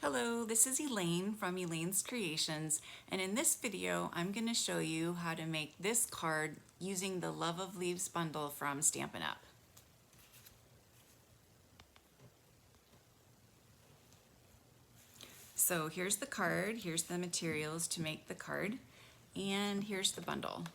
Hello, this is Elaine from Elaine's Creations, and in this video I'm going to show you how to make this card using the Love of Leaves bundle from Stampin' Up. So here's the card, here's the materials to make the card, and here's the bundle.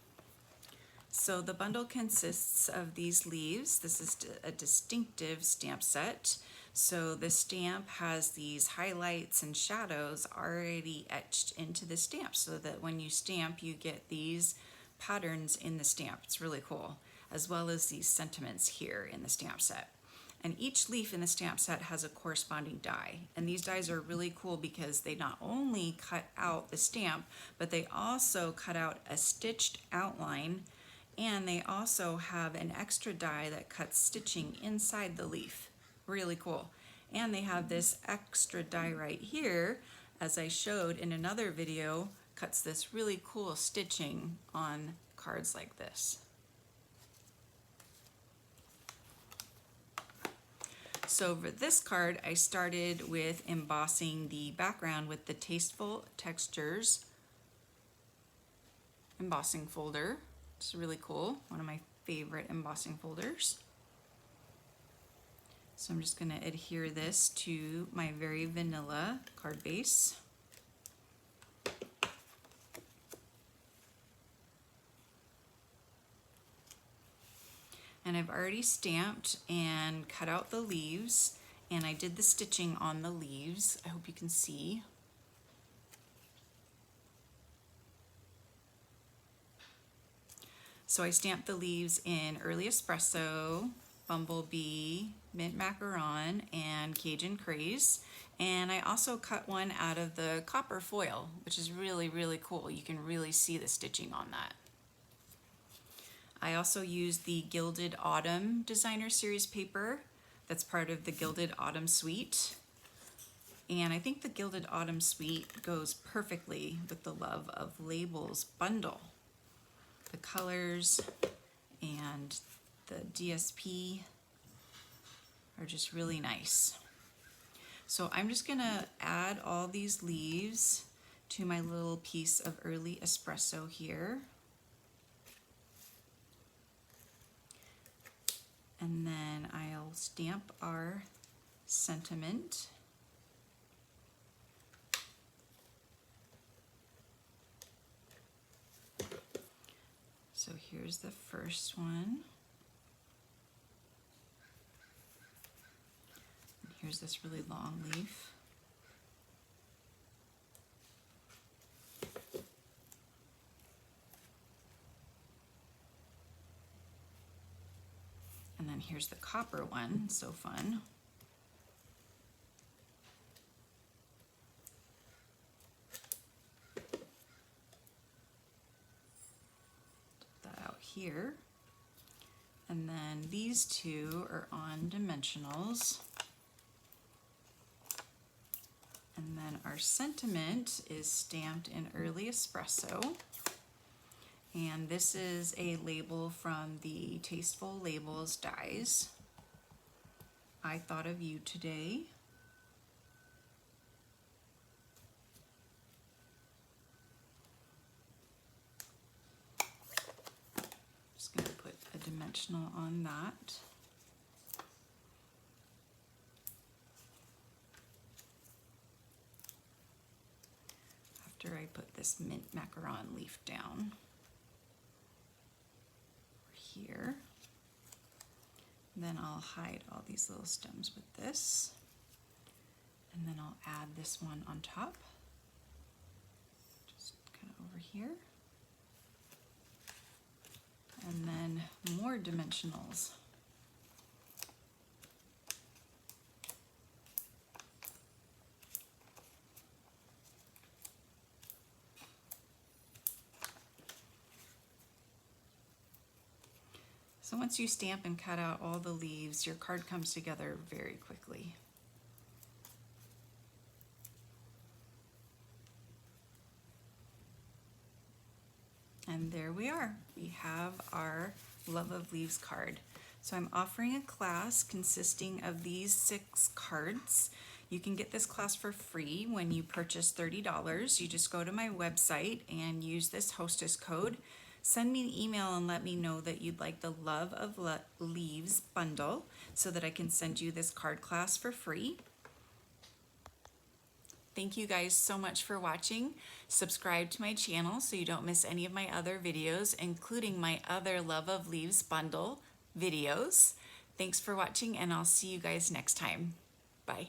So the bundle consists of these leaves. This is a distinctive stamp set. So the stamp has these highlights and shadows already etched into the stamp so that when you stamp you get these patterns in the stamp. It's really cool, as well as these sentiments here in the stamp set. And each leaf in the stamp set has a corresponding die. And these dies are really cool because they not only cut out the stamp, but they also cut out a stitched outline, and they also have an extra die that cuts stitching inside the leaf. Really cool. And they have this extra die right here, as I showed in another video, cuts this really cool stitching on cards like this. So for this card, I started with embossing the background with the Tasteful Textures embossing folder. It's really cool, one of my favorite embossing folders. So I'm just going to adhere this to my very vanilla card base. And I've already stamped and cut out the leaves, and I did the stitching on the leaves. I hope you can see. So I stamped the leaves in Early Espresso, Bumblebee, Mint Macaron, and Cajun Craze. And I also cut one out of the copper foil, which is really, really cool. You can really see the stitching on that. I also used the Gilded Autumn Designer Series paper. That's part of the Gilded Autumn Suite. And I think the Gilded Autumn Suite goes perfectly with the Love of Labels bundle. The colors and the DSP are just really nice. So I'm just gonna add all these leaves to my little piece of Early Espresso here. And then I'll stamp our sentiment. So here's the first one. And here's this really long leaf. And then here's the copper one, so fun. Here, and then these two are on dimensionals, and then our sentiment is stamped in Early Espresso, and this is a label from the Tasteful Labels dies. I thought of you today. Going to put a dimensional on that. After I put this Mint Macaron leaf down here, then I'll hide all these little stems with this, and then I'll add this one on top, just kind of over here. And then more dimensionals. So once you stamp and cut out all the leaves, your card comes together very quickly. And there we are. We have our Love of Leaves card. So I'm offering a class consisting of these 6 cards. You can get this class for free when you purchase $30. You just go to my website and use this hostess code. Send me an email and let me know that you'd like the Love of Leaves bundle so that I can send you this card class for free. Thank you guys so much for watching. Subscribe to my channel so you don't miss any of my other videos, including my other Love of Leaves bundle videos. Thanks for watching, and I'll see you guys next time. Bye.